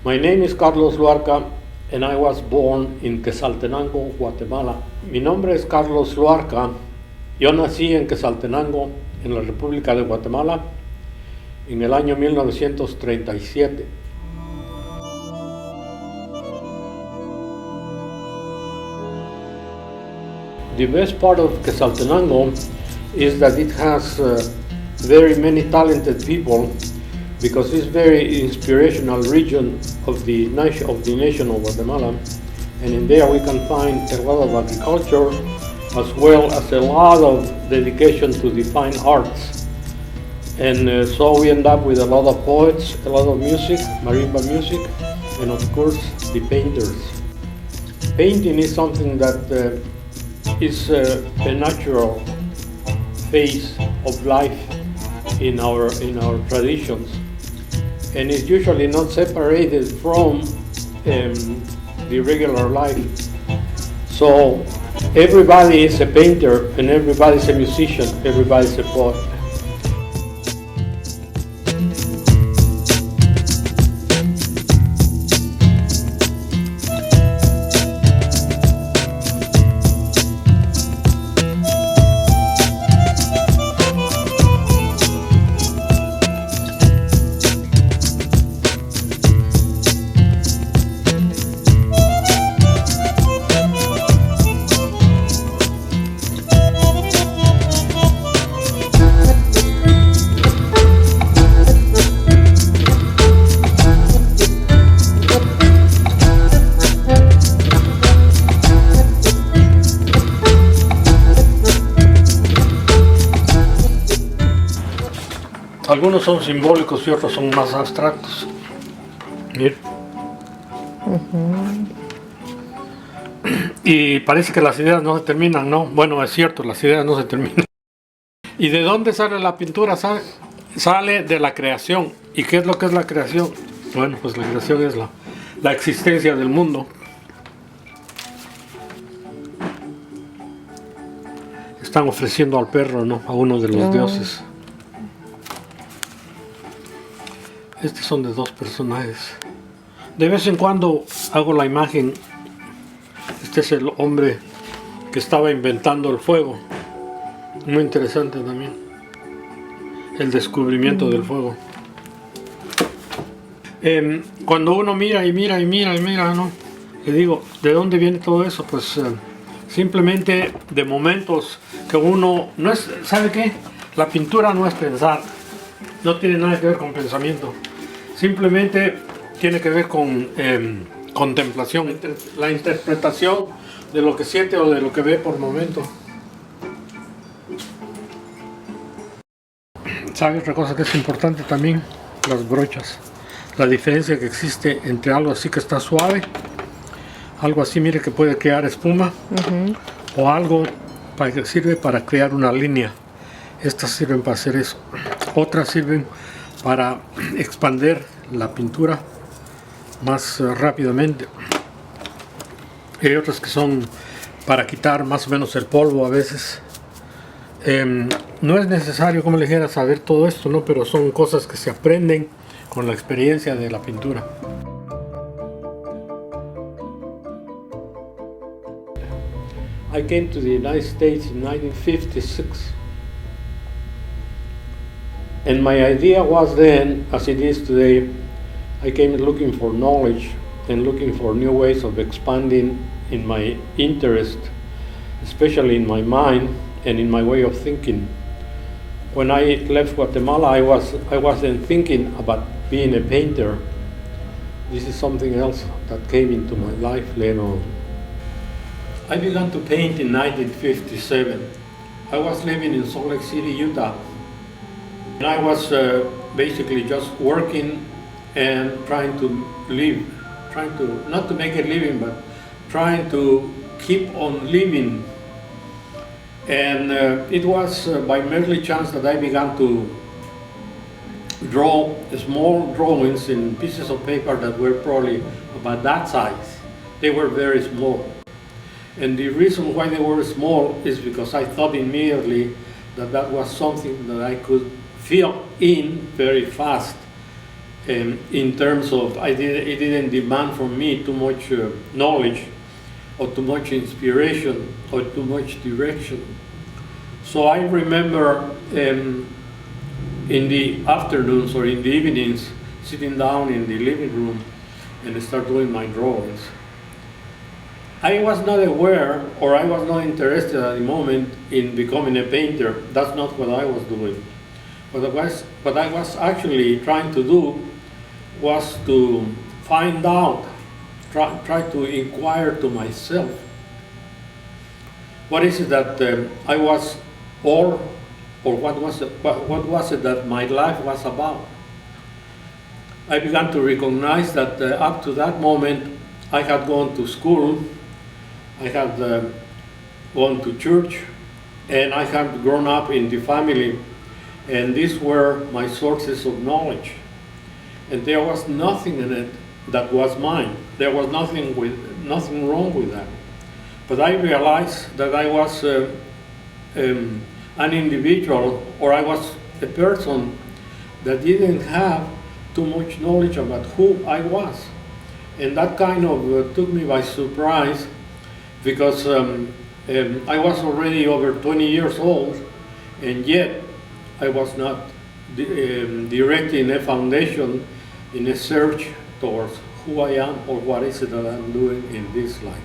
My name is Carlos Loarca and I was born in Quetzaltenango, Guatemala. Mi nombre es Carlos Loarca. Yo nací en Quetzaltenango, en la República de Guatemala, en el año 1937. The best part of Quetzaltenango is that it has very many talented people, because it's very inspirational region of the nation of Guatemala, and in there we can find a lot of agriculture as well as a lot of dedication to the fine arts. And so we end up with a lot of poets, a lot of music, marimba music, and of course the painters. Painting is something that is a natural phase of life in our traditions, and it's usually not separated from the regular life. So everybody is a painter and everybody is a musician, everybody is a poet. Algunos son simbólicos y otros son más abstractos. Miren. Y parece que las ideas no se terminan, ¿no? Bueno, es cierto, las ideas no se terminan. ¿Y de dónde sale la pintura? Sale de la creación. ¿Y qué es lo que es la creación? Bueno, pues la creación es la existencia del mundo. Están ofreciendo al perro, ¿no? A uno de los dioses. Estos son de dos personajes. De vez en cuando hago la imagen. Este es el hombre que estaba inventando el fuego. Muy interesante también. El descubrimiento del fuego. Cuando uno mira, ¿no? Le digo, ¿de dónde viene todo eso? Pues simplemente de momentos que uno no es, ¿sabe qué? La pintura no es pensar. No tiene nada que ver con pensamiento. Simplemente tiene que ver con contemplación, la interpretación de lo que siente o de lo que ve por momento. ¿Sabe otra cosa que es importante también? Las brochas. La diferencia que existe entre algo así que está suave, algo así, mire, que puede crear espuma, o algo que sirve para crear una línea. Estas sirven para hacer eso. Otras sirven para expandir la pintura más rápidamente. Hay otras que son para quitar más o menos el polvo a veces. No es necesario, como le dijera, saber todo esto, ¿no? Pero son cosas que se aprenden con la experiencia de la pintura. I came to the United States in 1956. And my idea was then, as it is today, I came looking for knowledge and looking for new ways of expanding in my interest, especially in my mind and in my way of thinking. When I left Guatemala, I wasn't thinking about being a painter. This is something else that came into my life later on. I began to paint in 1957. I was living in Salt Lake City, Utah. And I was basically just working and trying to live, not to make a living, but trying to keep on living. And it was by merely chance that I began to draw small drawings in pieces of paper that were probably about that size. They were very small. And the reason why they were small is because I thought immediately that that was something that I could fill in very fast in terms of it didn't demand from me too much knowledge or too much inspiration or too much direction. So I remember in the afternoons or in the evenings sitting down in the living room and start doing my drawings. I was not aware, or I was not interested at the moment in becoming a painter. That's not what I was doing. What I was actually trying to do was to find out, try to inquire to myself, what is it that I was, or what was it that my life was about? I began to recognize that up to that moment I had gone to school, I had gone to church, and I had grown up in the family, and these were my sources of knowledge. And there was nothing in it that was mine. There was nothing wrong with that. But I realized that I was an individual, or I was a person that didn't have too much knowledge about who I was. And that kind of took me by surprise, because I was already over 20 years old, and yet I was not directing a foundation in a search towards who I am or what is it that I'm doing in this life.